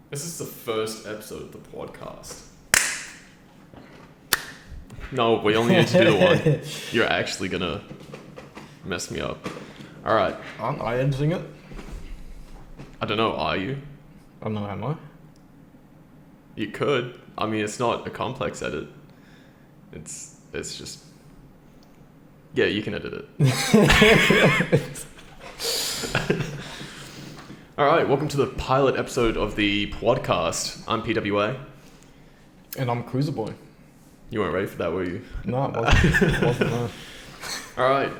This is the first episode of the podcast. No, we only need to do the one. You're actually gonna mess me up. Alright. Aren't I editing it? I don't know, are you? I don't know, am I? You could. I mean, it's not a complex edit. It's just... Yeah, you can edit it. Alright, welcome to the pilot episode of the PWAdcast. I'm PWA. And I'm Cruiserboii. You weren't ready for that, were you? No, it wasn't no. Alright,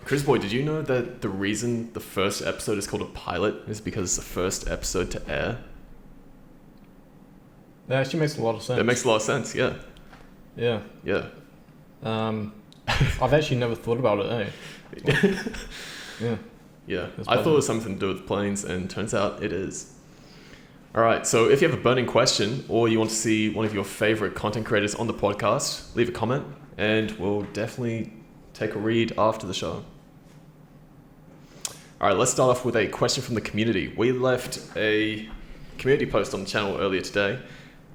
Cruiserboii, did you know that the reason the first episode is called a pilot is because it's the first episode to air? That actually makes a lot of sense. That makes a lot of sense, yeah. Yeah. Yeah. I've actually never thought about it, eh? Yeah. Yeah, I thought it was something to do with planes, and turns out it is. Alright, so if you have a burning question, or you want to see one of your favorite content creators on the podcast, leave a comment, and we'll definitely take a read after the show. Alright, let's start off with a question from the community. We left a community post on the channel earlier today,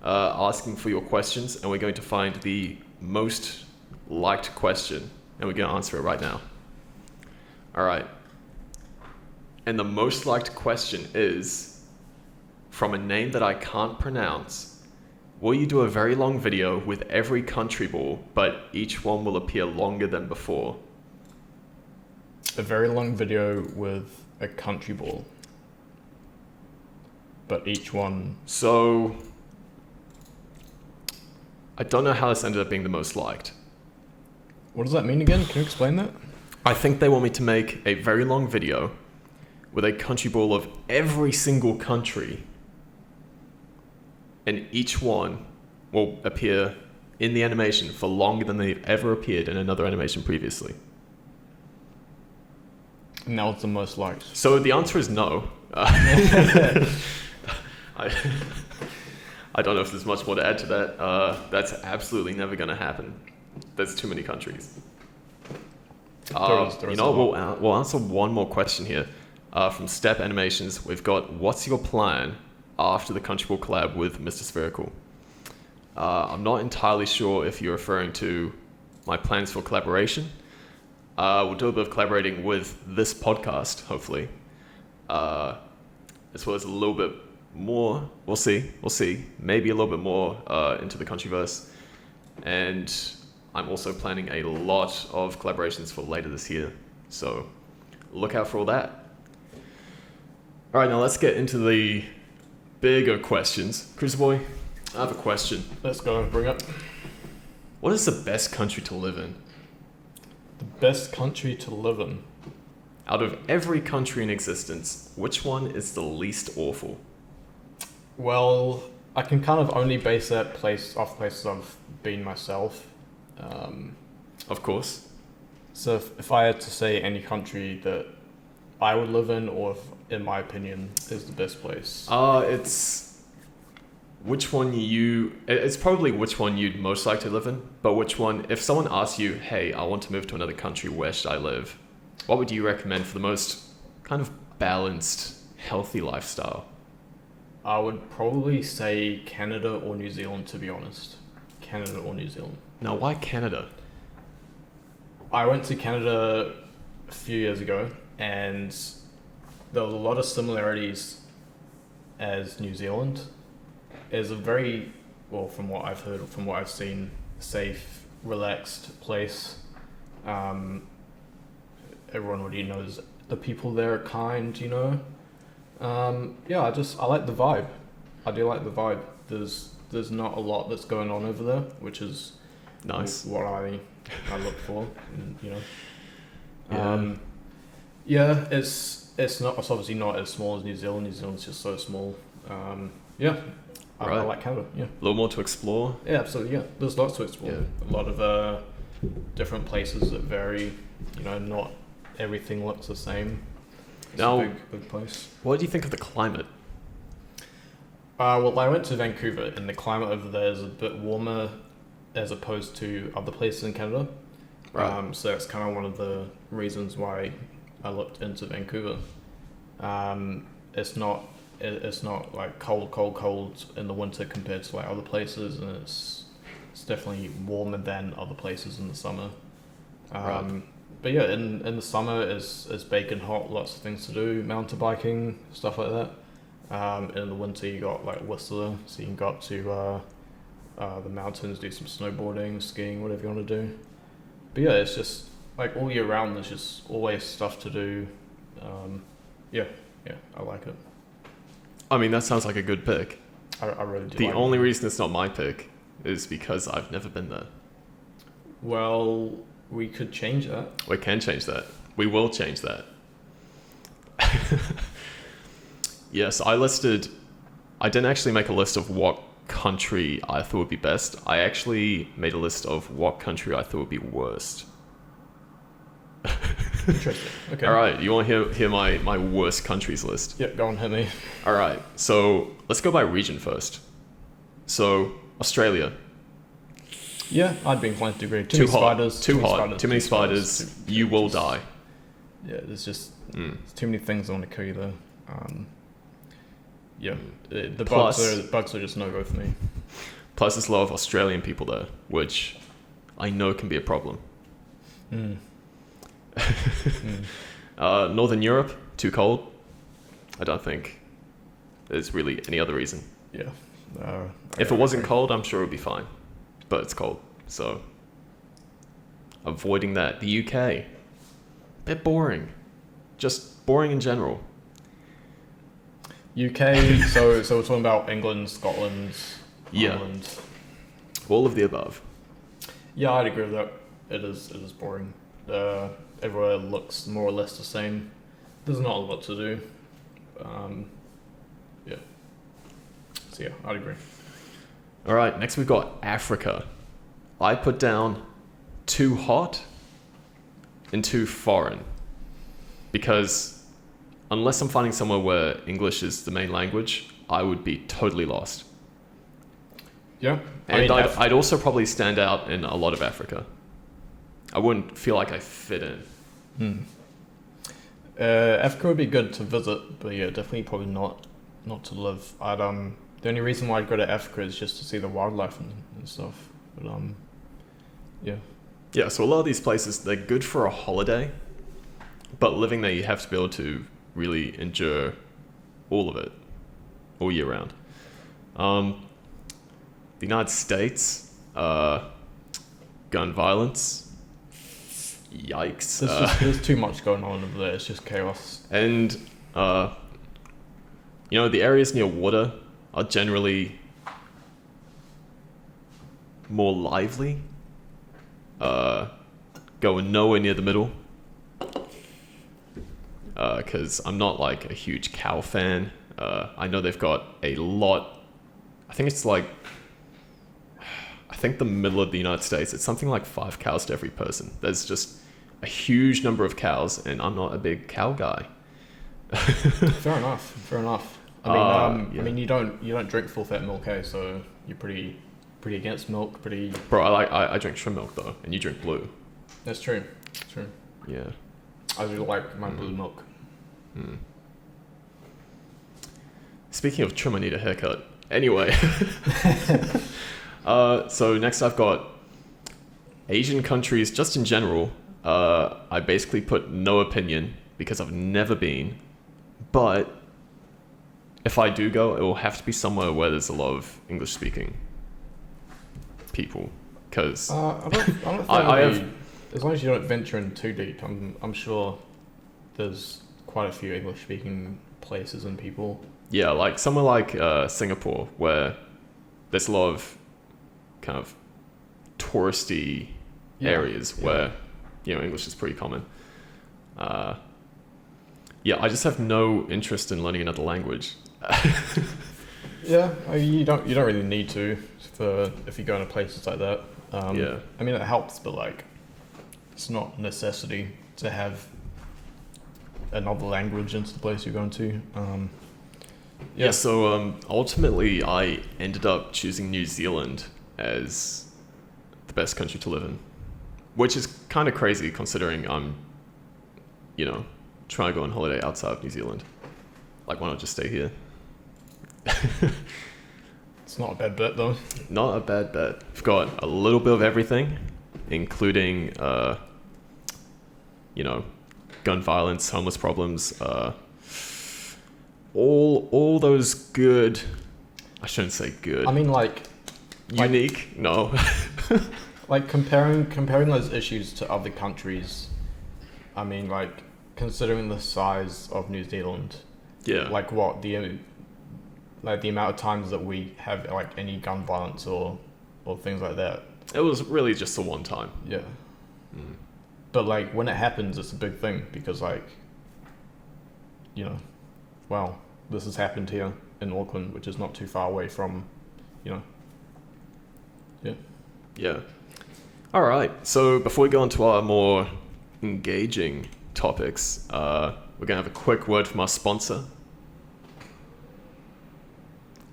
asking for your questions, and we're going to find the most liked question, and we're going to answer it right now. Alright. And the most liked question is, from a name that I can't pronounce, will you do a very long video with every country ball, but each one will appear longer than before? A very long video with a country ball. But each one... So, I don't know how this ended up being the most liked. What does that mean again? Can you explain that? I think they want me to make a very long video with a country ball of every single country, and each one will appear in the animation for longer than they've ever appeared in another animation previously. And that was the most liked. So the answer is no. I don't know if there's much more to add to that. That's absolutely never going to happen. There's too many countries. We'll answer one more question here. From Step Animations, we've got, what's your plan after the country ball collab with Mr. Spherical? I'm not entirely sure if you're referring to my plans for collaboration. We'll do a bit of collaborating with this podcast, hopefully. As well as a little bit more, we'll see, maybe a little bit more into the countryverse. And I'm also planning a lot of collaborations for later this year. So look out for all that. All right, now let's get into the bigger questions. Cruiserboii, I have a question. Let's go, bring up. What is the best country to live in? The best country to live in? Out of every country in existence, which one is the least awful? Well, I can kind of only base that off places I've been myself. Of course. So if I had to say any country that I would live in, or if, in my opinion, is the best place. It's probably which one you'd most like to live in, but which one, if someone asks you, hey, I want to move to another country, where should I live? What would you recommend for the most kind of balanced, healthy lifestyle? I would probably say Canada or New Zealand, to be honest. Canada or New Zealand. Now, why Canada? I went to Canada a few years ago, and there was a lot of similarities as New Zealand. It's a very, well, from what I've heard, from what I've seen, safe, relaxed place. Everyone already knows the people there are kind, you know. I like the vibe. I do like the vibe. There's not a lot that's going on over there, which is nice. What I look for, you know. Yeah. It's obviously not as small as New Zealand. New Zealand's just so small. I like Canada. Yeah. A little more to explore. Yeah, absolutely. Yeah, there's lots to explore. Yeah. A lot of different places that vary. You know, not everything looks the same. It's a big place. What do you think of the climate? Well, I went to Vancouver, and the climate over there is a bit warmer as opposed to other places in Canada. Right. So that's kind of one of the reasons why I looked into Vancouver. It's not it's not like cold in the winter compared to like other places, and it's definitely warmer than other places in the summer. Right. But yeah, in the summer it's baking hot, lots of things to do, mountain biking, stuff like that. And in the winter you got like Whistler, so you can go up to the mountains, do some snowboarding, skiing, whatever you want to do. But yeah, it's just like all year round. There's just always stuff to do. Yeah, I like it. I mean, that sounds like a good pick. I really do. The like only it. reason it's not my pick is because I've never been there. Well, we could change that. We can change that. We will change that. Yes, I didn't actually make a list of what country I thought would be best. I actually made a list of what country I thought would be worst. Interesting. Okay. All right, you want to hear my worst countries list? Yep, go on, hit me. All right, so let's go by region first. So, Australia. Yeah, I'd be inclined to agree. Too many hot. spiders. Too hot. Too many spiders. You will die. Yeah, there's too many things that want to kill you there. Yeah, the bugs are just no go for me. Plus, there's a lot of Australian people there, which I know can be a problem. Northern Europe, too cold. I don't think there's really any other reason. Yeah. If it wasn't cold, I'm sure it would be fine. But it's cold, so avoiding that. The UK, bit boring. Just boring in general. UK, so we're talking about England, Scotland, Yeah. Ireland. All of the above. Yeah, I'd agree with that. It is boring. Everywhere looks more or less the same. There's not a lot to do. Yeah. So yeah, I'd agree. All right, next we've got Africa. I put down too hot and too foreign. Because unless I'm finding somewhere where English is the main language, I would be totally lost. Yeah. And I'd also probably stand out in a lot of Africa. I wouldn't feel like I fit in. Africa would be good to visit, but yeah, definitely probably not to live. The only reason why I'd go to Africa is just to see the wildlife and stuff. But yeah. Yeah, so a lot of these places, they're good for a holiday, but living there, you have to be able to really endure all of it, all year round. The United States, gun violence, yikes. There's too much going on over there. It's just chaos. And, the areas near water are generally more lively. Going nowhere near the middle. Because I'm not like a huge cow fan. I know they've got a lot. I think the middle of the United States, it's something like 5 cows to every person. There's just a huge number of cows, and I'm not a big cow guy. Fair enough. I mean, you don't drink full fat milk, eh? So you're pretty against milk. Bro, I drink shrimp milk though, and you drink blue. That's true. Yeah. I do like my blue milk. Speaking of trim, I need a haircut. Anyway. So next I've got Asian countries, just in general. I basically put no opinion because I've never been. But if I do go, it will have to be somewhere where there's a lot of English speaking people. Because I don't think as long as you don't venture in too deep, I'm sure there's quite a few English speaking places and people. Yeah, like somewhere like Singapore, where there's a lot of kind of touristy areas where English is pretty common. I just have no interest in learning another language. Yeah, you don't really need to if you go into places like that. I mean, it helps, but like it's not a necessity to have another language into the place you're going to. So ultimately I ended up choosing New Zealand as the best country to live in, which is kind of crazy considering I'm trying to go on holiday outside of New Zealand. Like, why not just stay here? It's not a bad bet though. Not a bad bet. We've got a little bit of everything, including, gun violence, homeless problems, all those good. I shouldn't say good. I mean, like unique. No. Like comparing those issues to other countries. I mean, like considering the size of New Zealand. Yeah. Like what the amount of times that we have like any gun violence or things like that. It was really just the one time. Yeah. But like when it happens, it's a big thing because like, wow, this has happened here in Auckland, which is not too far away from, Yeah. Yeah. All right. So before we go on to our more engaging topics, we're going to have a quick word from our sponsor.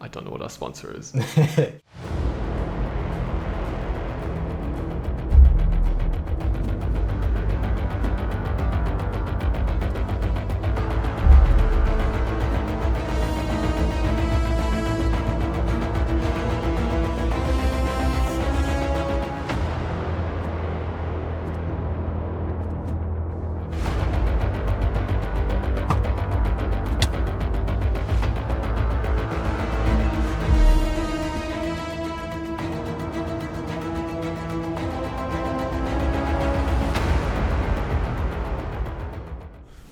I don't know what our sponsor is.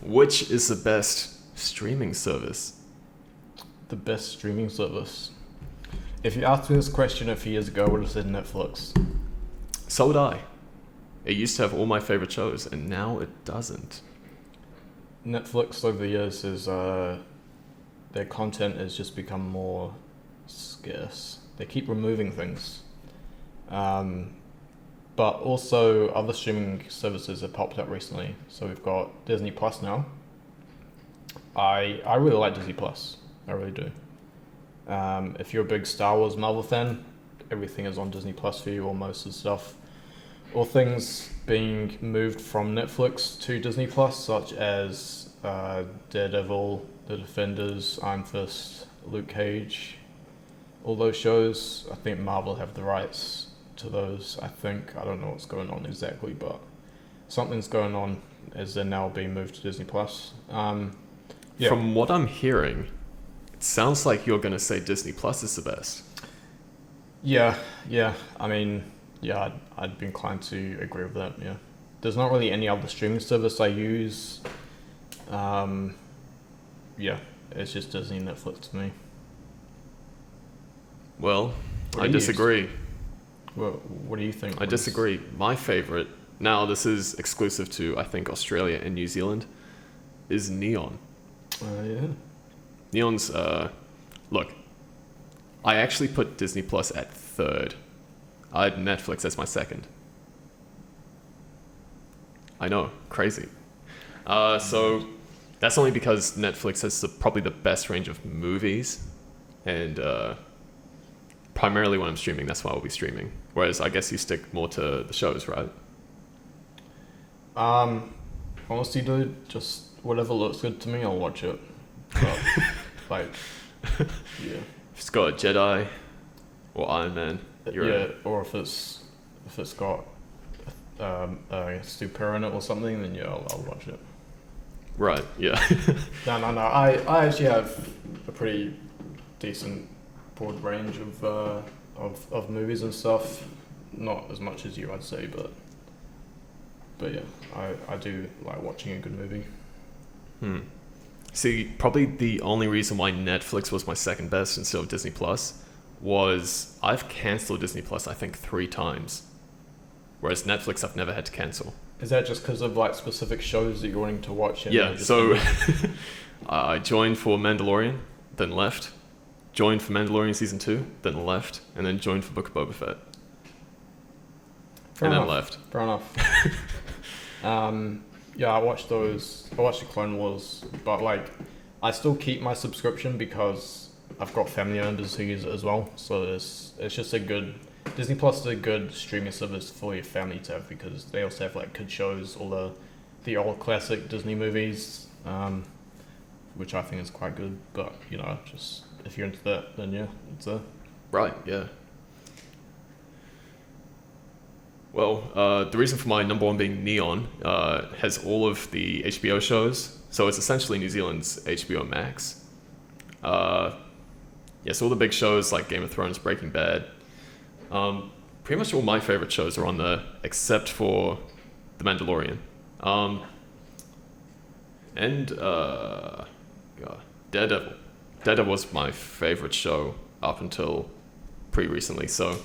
Which is the best streaming service? The best streaming service. If you asked me this question a few years ago, I would have said Netflix. So would I. It used to have all my favorite shows, and now it doesn't. Netflix over the years is their content has just become more scarce. They keep removing things. But also other streaming services have popped up recently. So we've got Disney Plus now. I really like Disney Plus. I really do. If you're a big Star Wars Marvel fan, everything is on Disney Plus for you, or most of the stuff. Or things being moved from Netflix to Disney Plus, such as Daredevil, The Defenders, Iron Fist, Luke Cage. All those shows, I think Marvel have the rights to those. I don't know what's going on exactly, but something's going on as they're now being moved to Disney Plus. Yeah. From what I'm hearing, it sounds like you're going to say Disney Plus is the best. Yeah. I mean, yeah, I'd be inclined to agree with that. Yeah, there's not really any other streaming service I use. Yeah, it's just Disney and Netflix to me. Well, I disagree. What do you think? I disagree. My favorite, now this is exclusive to, I think, Australia and New Zealand, is Neon. Yeah. Neon's, look, I actually put Disney Plus at third. I had Netflix as my second. I know, crazy. So that's only because Netflix has probably the best range of movies, and primarily when I'm streaming, that's why I'll be streaming. Whereas I guess you stick more to the shows, right? Honestly, dude, just whatever looks good to me, I'll watch it. But, like, yeah. If it's got a Jedi or Iron Man, or if it's got a super in it or something, then yeah, I'll watch it. Right. Yeah. No. I actually have a pretty decent broad range of movies and stuff. Not as much as you, I'd say, but yeah, I do like watching a good movie. See, probably the only reason why Netflix was my second best instead of Disney Plus was I've cancelled Disney Plus I think 3 times, whereas Netflix I've never had to cancel. Is that just because of like specific shows that you're wanting to watch? Yeah, so I joined for Mandalorian, then left. Joined for Mandalorian Season 2, then left. And then joined for Book of Boba Fett. Then left. Fair enough. Yeah, I watched those. I watched the Clone Wars, but like, I still keep my subscription because I've got family members who use it as well. So it's just a good... Disney Plus is a good streaming service for your family to have because they also have like kid shows, all the old classic Disney movies, which I think is quite good. But just if you're into that, then yeah, it's a... Right, yeah. Well, the reason for my number one being Neon has all of the HBO shows, so it's essentially New Zealand's HBO Max. So all the big shows like Game of Thrones, Breaking Bad. Pretty much all my favorite shows are on there, except for The Mandalorian. Daredevil. Daredevil was my favorite show up until pretty recently, so...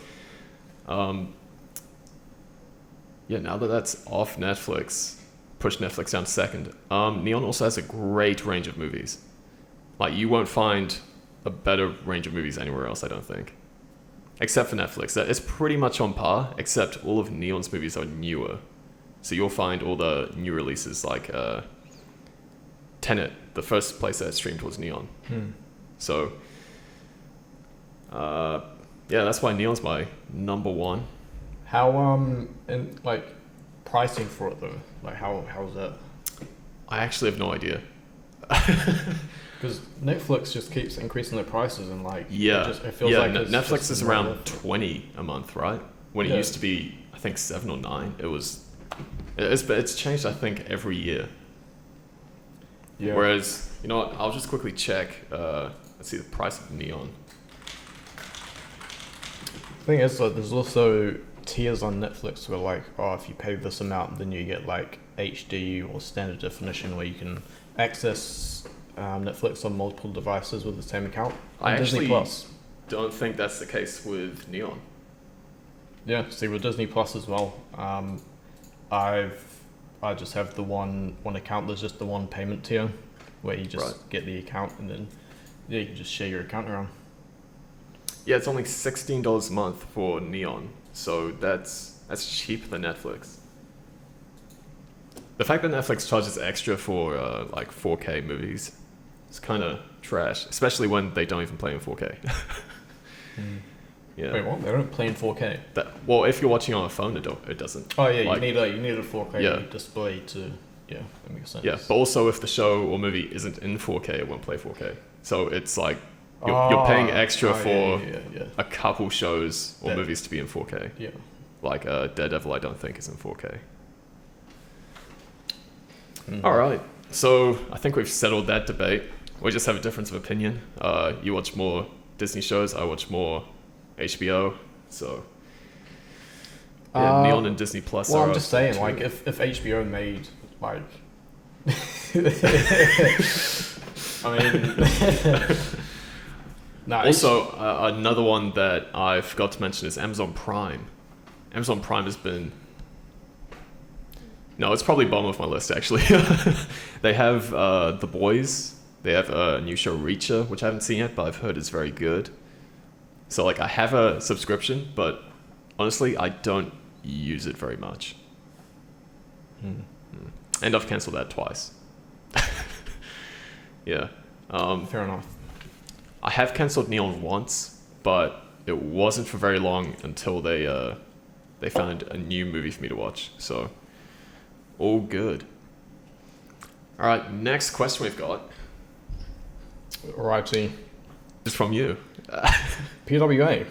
now that that's off Netflix, push Netflix down to second. Neon also has a great range of movies. Like, you won't find a better range of movies anywhere else, I don't think. Except for Netflix. It's pretty much on par, except all of Neon's movies are newer. So you'll find all the new releases, like Tenet. The first place that it streamed was Neon. So, that's why Neon's my number one. How, and like, pricing for it though? Like, how's that? I actually have no idea. Because Netflix just keeps increasing their prices and like... it feels like Netflix is around 20 a month, right? When it used to be, I think, 7 or 9. It's changed, I think, every year. Yeah. Whereas, you know what, I'll just quickly check, let's see the price of Neon. The thing is, like, there's also tiers on Netflix where, like, if you pay this amount, then you get like HD or standard definition, where you can access Netflix on multiple devices with the same account. I actually don't think that's the case with Neon. Yeah, see, with Disney Plus as well, I just have the one account. There's just the one payment tier where you just get the account, and then you can just share your account around. Yeah, it's only $16 a month for Neon, so that's cheaper than Netflix. The fact that Netflix charges extra for like 4K movies is kind of trash, especially when they don't even play in 4K. Yeah. Wait, what? They don't play in 4K? Well, if you're watching on a phone, it doesn't. Oh yeah, like, you need a 4K display to... Yeah, that makes sense. Yeah, but also if the show or movie isn't in 4K, it won't play 4K. So it's like you're paying extra for a couple shows or movies to be in 4K. Yeah. Like Daredevil, I don't think is in 4K. All right, so I think we've settled that debate. We just have a difference of opinion. You watch more Disney shows, I watch more HBO. So Neon and Disney Plus. Well, I'm just saying, like, if HBO made like, I mean, also another one that I forgot to mention is Amazon Prime. Amazon Prime has been... No, it's probably bottom of my list, actually. They have The Boys. They have a new show, Reacher, which I haven't seen yet, but I've heard is very good. So, like, I have a subscription, but honestly, I don't use it very much. And I've cancelled that twice. Yeah. Fair enough. I have cancelled Neon once, but it wasn't for very long until they found a new movie for me to watch. So... all good. All right, next question we've got. Righty. Is from you. PWA.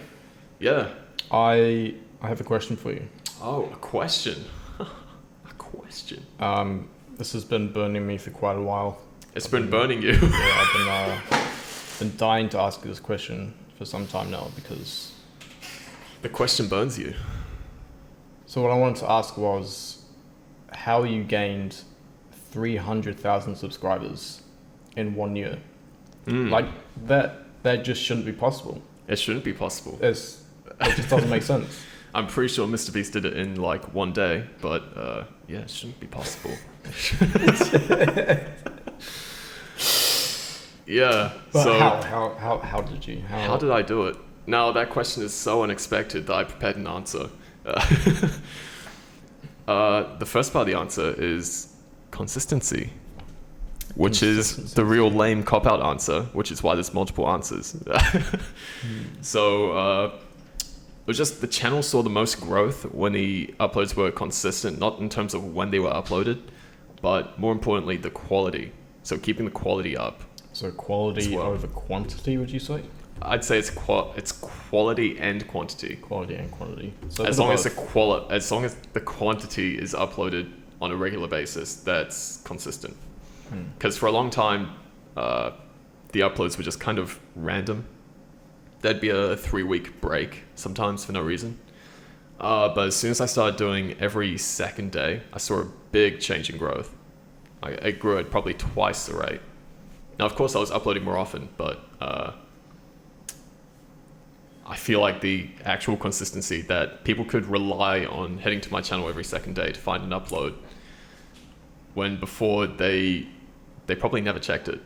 Yeah. I have a question for you. Oh, a question. A question. This has been burning me for quite a while. It's been burning you. Yeah, I've been dying to ask you this question for some time now, because... The question burns you. So what I wanted to ask was how you gained 300,000 subscribers in 1 year. Like, that just shouldn't be possible. It shouldn't be possible. It just doesn't make sense. I'm pretty sure Mr. Beast did it in like 1 day, but yeah, it shouldn't be possible. Yeah. But so how did you? How did I do it? Now that question is so unexpected that I prepared an answer. The first part of the answer is consistency, which is the real lame cop-out answer, which is why there's multiple answers. So it was just the channel saw the most growth when the uploads were consistent, not in terms of when they were uploaded, but more importantly, the quality. So keeping the quality up So quality well. over quantity, would you say? I'd say it's quality and quantity. Quality and quantity. So As long as the quantity is uploaded on a regular basis, that's consistent. Because for a long time, the uploads were just kind of random. There'd be a 3-week break sometimes for no reason. But as soon as I started doing every second day, I saw a big change in growth. It grew at probably twice the rate. Now, of course, I was uploading more often, but I feel like the actual consistency that people could rely on heading to my channel every second day to find an upload, when before they probably never checked it.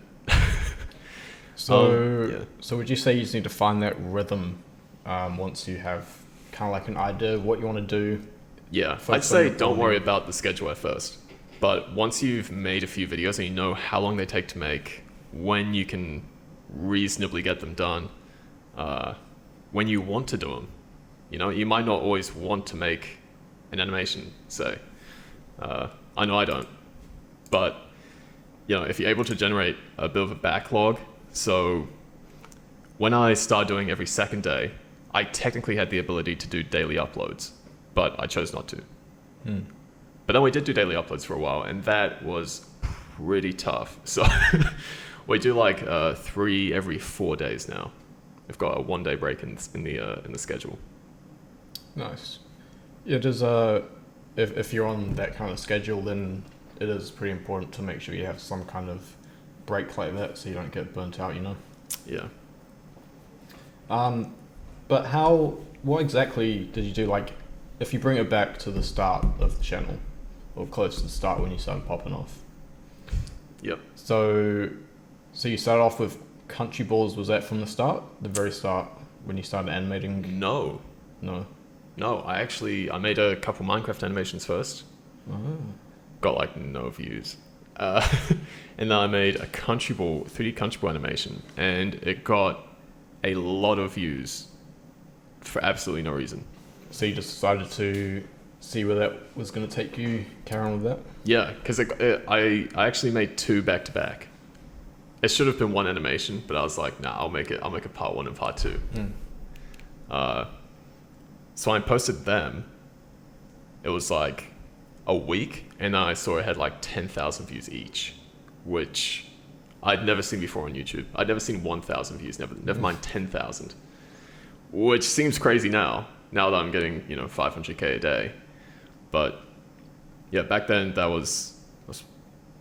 So would you say you just need to find that rhythm once you have kind of like an idea of what you want to do? Yeah, I'd say don't worry about the schedule at first. But once you've made a few videos and you know how long they take to make, when you can reasonably get them done, when you want to do them, you might not always want to make an animation, say. I know I don't. But, if you're able to generate a bit of a backlog, so when I started doing every second day, I technically had the ability to do daily uploads, but I chose not to. But then we did do daily uploads for a while, and that was pretty tough. So we do like 3 every 4 days now. We've got a 1-day break in the schedule. Nice. Yeah, if you're on that kind of schedule, then it is pretty important to make sure you have some kind of break like that so you don't get burnt out, Yeah. But what exactly did you do? Like, if you bring it back to the start of the channel, or close to the start when you started popping off. Yep. So you started off with Country Balls. Was that from the start? The very start when you started animating? No. I made a couple Minecraft animations first. Got like no views. And then I made a 3D Country Ball animation, and it got a lot of views for absolutely no reason. So you just decided to see where that was going to take you, carry on with that? Yeah, because I actually made 2 back to back. It should have been 1 animation, but I was like, nah, I'll make a part 1 and part 2. So I posted them. It was like a week, and I saw it had like 10,000 views each, which I'd never seen before on YouTube. I'd never seen 1,000 views, never mind 10,000, which seems crazy now that I'm getting 500k a day. But yeah, back then that was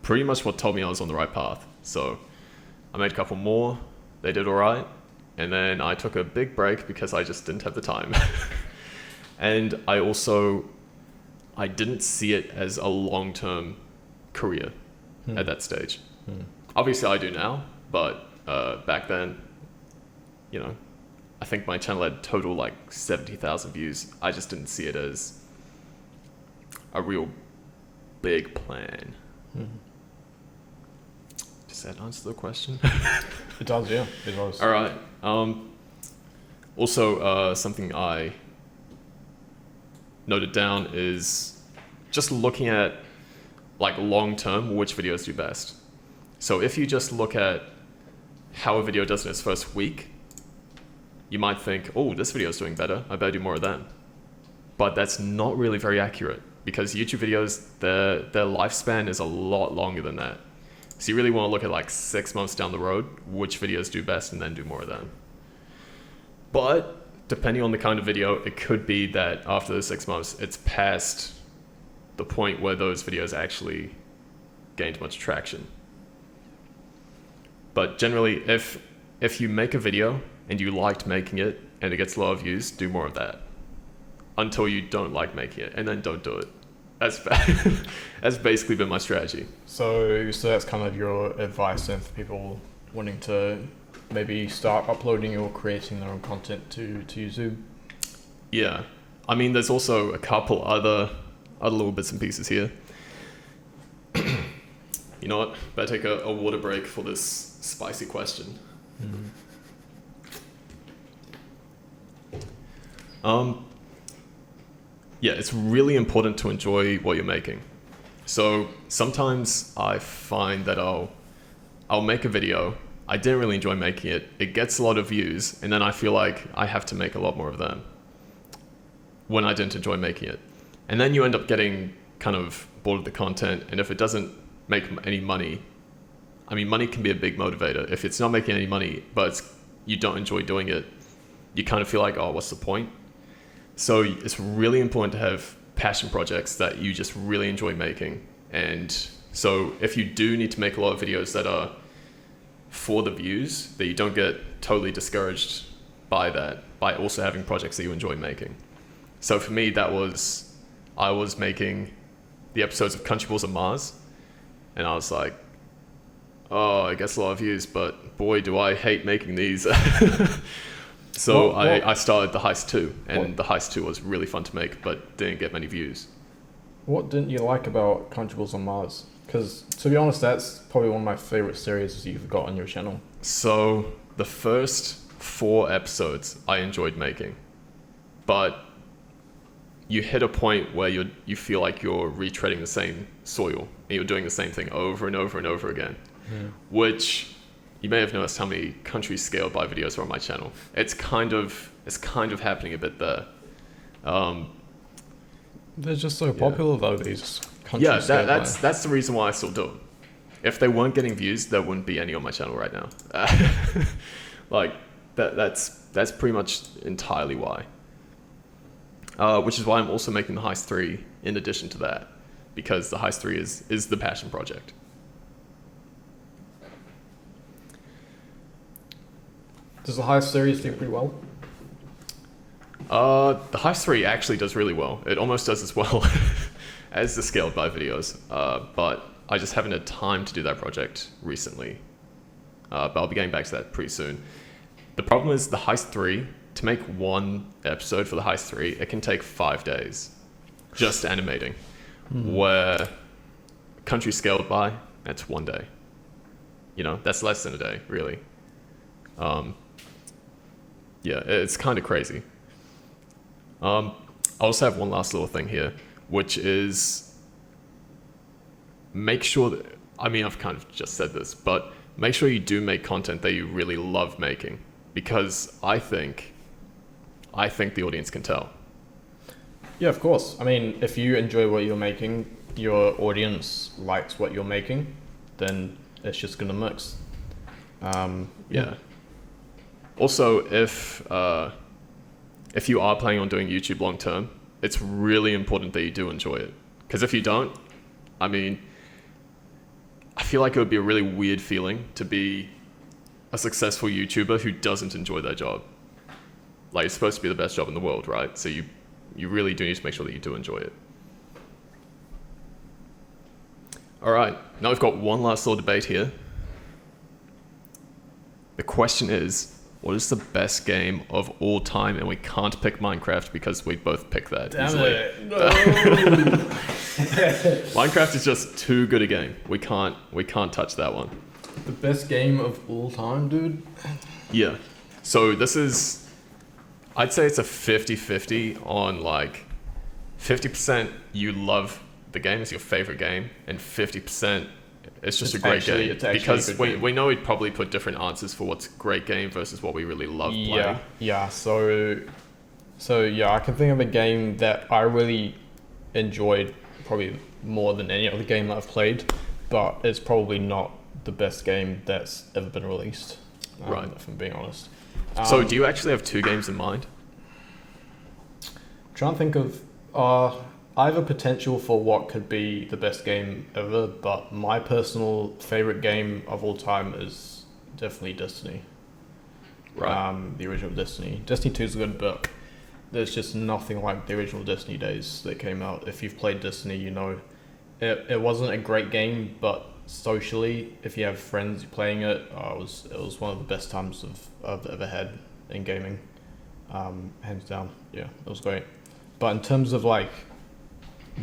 pretty much what told me I was on the right path. So I made a couple more, they did all right, and then I took a big break because I just didn't have the time. And I didn't see it as a long-term career at that stage. Obviously I do now, but back then, I think my channel had total like 70,000 views. I just didn't see it as a real big plan. Does that answer the question? It does, yeah. It does. All right. Also, something I noted down is just looking at like long term which videos do best. So if you just look at how a video does in its first week, you might think, oh, this video is doing better, I better do more of that. But that's not really very accurate, because YouTube videos, their lifespan is a lot longer than that. So you really want to look at like 6 months down the road, which videos do best, and then do more of them. But depending on the kind of video, it could be that after the 6 months, it's past the point where those videos actually gained much traction. But generally, if you make a video and you liked making it and it gets a lot of views, do more of that until you don't like making it, and then don't do it. That's basically been my strategy. So that's kind of your advice then for people wanting to maybe start uploading or creating their own content to YouTube? Yeah. I mean, there's also a couple other little bits and pieces here. You know what? Better take a water break for this spicy question. Yeah, it's really important to enjoy what you're making. So sometimes I find that I'll make a video I didn't really enjoy making it. It gets a lot of views, and then I feel like I have to make a lot more of them when I didn't enjoy making it. And then you end up getting kind of bored of the content, and if it doesn't make any money, I mean, money can be a big motivator. If it's not making any money, but you don't enjoy doing it, you kind of feel like, oh, what's the point? So it's really important to have passion projects that you just really enjoy making. And so if you do need to make a lot of videos that are for the views, that you don't get totally discouraged by that, by also having projects that you enjoy making. So for me, I was making the episodes of Country Balls on Mars, and I was like, oh, I guess a lot of views, but boy, do I hate making these. So I started the Heist 2, and the Heist 2 was really fun to make, but didn't get many views. What didn't you like about Country Balls on Mars? Because, to be honest, that's probably one of my favorite series you've got on your channel. So the first 4 episodes I enjoyed making, but you hit a point where you feel like you're retreading the same soil, and you're doing the same thing over and over and over again, which you may have noticed how many country scaled by videos are on my channel. It's kind of happening a bit there. They're just so popular though, these country that's the reason why I still do them. If they weren't getting views, there wouldn't be any on my channel right now. Like that's pretty much entirely why. Which is why I'm also making the Heist 3 in addition to that, because the Heist 3 is the passion project. Does the Heist series do pretty well? The Heist 3 actually does really well. It almost does as well as the scaled by videos, but I just haven't had time to do that project recently. But I'll be getting back to that pretty soon. The problem is the Heist 3, to make one episode for the Heist 3, it can take 5 days just animating, where country scaled by, that's 1 day. You know, that's less than a day, really. Yeah, it's kind of crazy. I also have one last little thing here, which is make sure that, I mean, I've kind of just said this, but make sure you do make content that you really love making, because I think the audience can tell. Yeah, of course. I mean, if you enjoy what you're making, your audience likes what you're making, then it's just gonna mix. Yeah. Also, if you are planning on doing YouTube long term, it's really important that you do enjoy it. Because if you don't, I mean, I feel like it would be a really weird feeling to be a successful YouTuber who doesn't enjoy their job. Like, it's supposed to be the best job in the world, right? So you really do need to make sure that you do enjoy it. All right, now we've got one last little debate here. The question is, what is the best game of all time? And we can't pick Minecraft because we both pick that. Damn easily. it. No. Minecraft is just too good a game. We can't touch that one. The best game of all time, dude? Yeah. So this is, I'd say it's a 50-50 on like 50% you love the game, it's your favorite game, and 50% it's just a great game. Because we know we'd probably put different answers for what's a great game versus what we really love playing. Yeah. So yeah, I can think of a game that I really enjoyed probably more than any other game that I've played, but it's probably not the best game that's ever been released. Right. If I'm being honest. So do you actually have 2 games in mind? Trying to think of I have a potential for what could be the best game ever, but my personal favorite game of all time is definitely Destiny. Right. The original Destiny. Destiny 2 is good, but there's just nothing like the original Destiny days that came out. If you've played Destiny, you know it wasn't a great game, but socially, if you have friends playing it, it was one of the best times I've ever had in gaming. Hands down. Yeah, it was great. But in terms of like,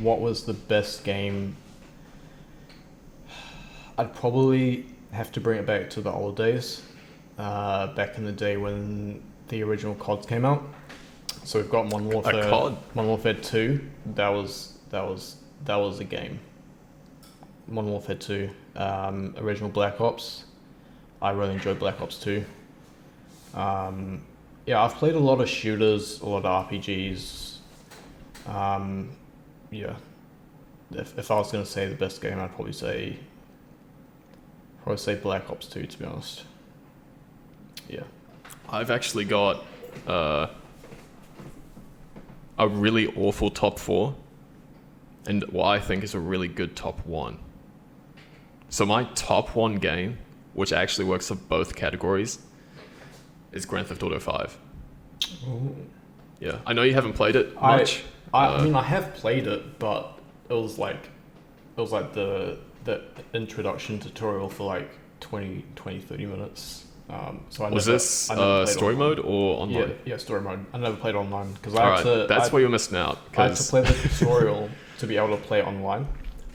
what was the best game? I'd probably have to bring it back to the old days, back in the day when the original COD came out. So we've got Modern Warfare 2. That was a game. Modern Warfare 2, original Black Ops. I really enjoyed Black Ops 2. Yeah, I've played a lot of shooters, a lot of RPGs. Yeah, if I was going to say the best game, I'd probably say Black Ops 2, to be honest. Yeah. I've actually got a really awful top 4 and what I think is a really good top 1. So my top 1 game, which actually works for both categories, is Grand Theft Auto 5. Ooh. Yeah, I know you haven't played it much. I mean, I have played it, but it was like the introduction tutorial for like 20, 30 minutes. So I was this story mode or online? Yeah, story mode. I never played online because that's where you're missing out. I had to play the tutorial to be able to play it online.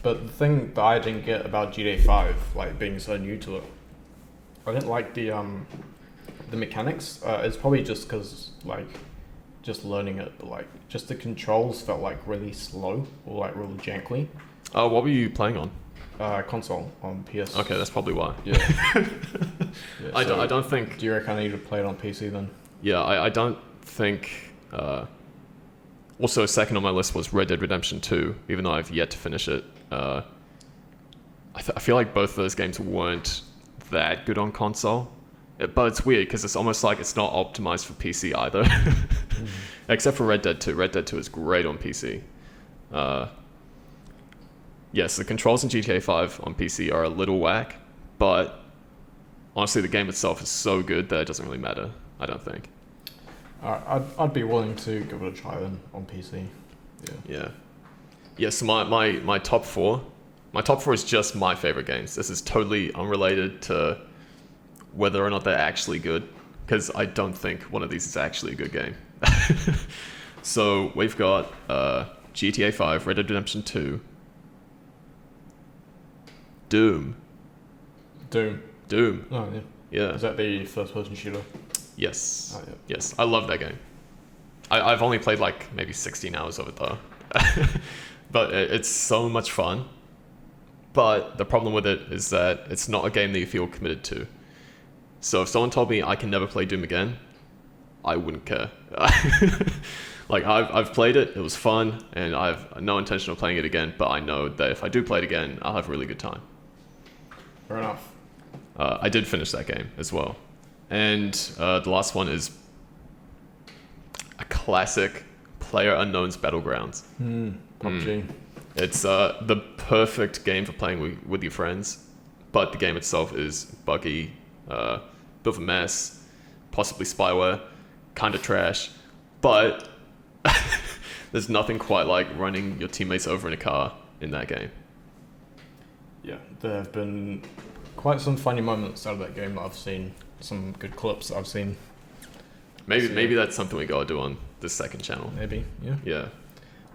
But the thing that I didn't get about GTA 5, like being so new to it, I didn't like the mechanics. It's probably just because like just learning it, but like just the controls felt like really slow or like really jankly. Oh, what were you playing on? Console on PS. Okay, that's probably why. Yeah. I don't think. Do you reckon I need to play it on PC then? Yeah, I don't think. Also, second on my list was Red Dead Redemption 2, even though I've yet to finish it. I feel like both of those games weren't that good on console. But it's weird because it's almost like it's not optimized for PC either. Except for Red Dead 2. Red Dead 2 is great on PC. Yes, the controls in GTA 5 on PC are a little whack, but honestly the game itself is so good that it doesn't really matter, I don't think. I'd be willing to give it a try then on PC. Yeah, so my top 4. My top 4 is just my favorite games. This is totally unrelated to whether or not they're actually good, because I don't think one of these is actually a good game. So we've got GTA 5, Red Dead Redemption 2, Doom. Oh, yeah. Yeah. Is that the first-person shooter? Yes. Oh, yeah. Yes, I love that game. I've only played like maybe 16 hours of it though. But it's so much fun. But the problem with it is that it's not a game that you feel committed to. So if someone told me I can never play Doom again, I wouldn't care. Like I've played it, it was fun, and I have no intention of playing it again, but I know that if I do play it again, I'll have a really good time. Fair enough. I did finish that game as well. And the last one is a classic PlayerUnknown's Battlegrounds. PUBG. It's the perfect game for playing with your friends, but the game itself is buggy, bit of a mess, possibly spyware, kind of trash, but there's nothing quite like running your teammates over in a car in that game. Yeah, there have been quite some funny moments out of that game that I've seen, some good clips that I've seen. Maybe that's something we gotta do on the second channel. Maybe, yeah. Yeah.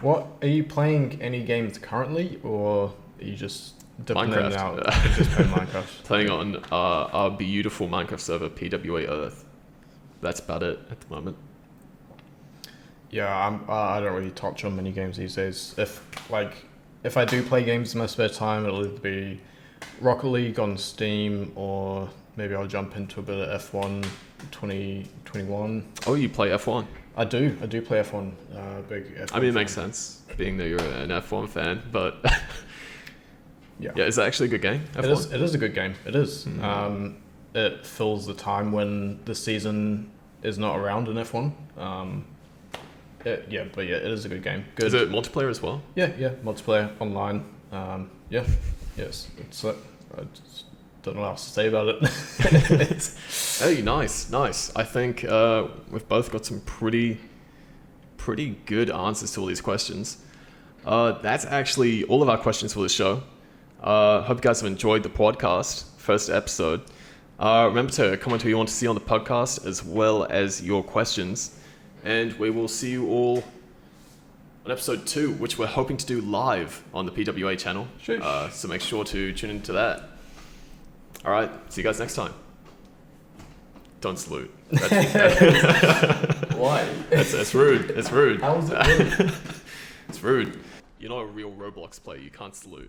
What, are you playing any games currently, or are you just dipping in and out? Minecraft. Just playing Minecraft. Playing on our beautiful Minecraft server, PWA.earth. That's about it at the moment. Yeah, I don't really touch on many games these days. If I do play games in my spare time, it'll either be Rocket League on Steam, or maybe I'll jump into a bit of F1 2021. Oh, you play F1? I do play F1. Big F1 I mean, it fan. makes sense, being that you're an F1 fan, but Yeah, is that actually a good game, F1? It is a good game. It is. It fills the time when the season is not around in F1. It is a good game. Good. Is it multiplayer as well? Yeah, multiplayer, online. Yes. It's I just don't know what else to say about it. Hey, nice. I think we've both got some pretty good answers to all these questions. That's actually all of our questions for this show. Hope you guys have enjoyed the podcast, first episode. Remember to comment who you want to see on the podcast, as well as your questions. And we will see you all on episode 2, which we're hoping to do live on the PWA channel. So make sure to tune into that. All right, see you guys next time. Don't salute. Why? It's rude. It's rude. How is it rude? It's rude. You're not a real Roblox player. You can't salute.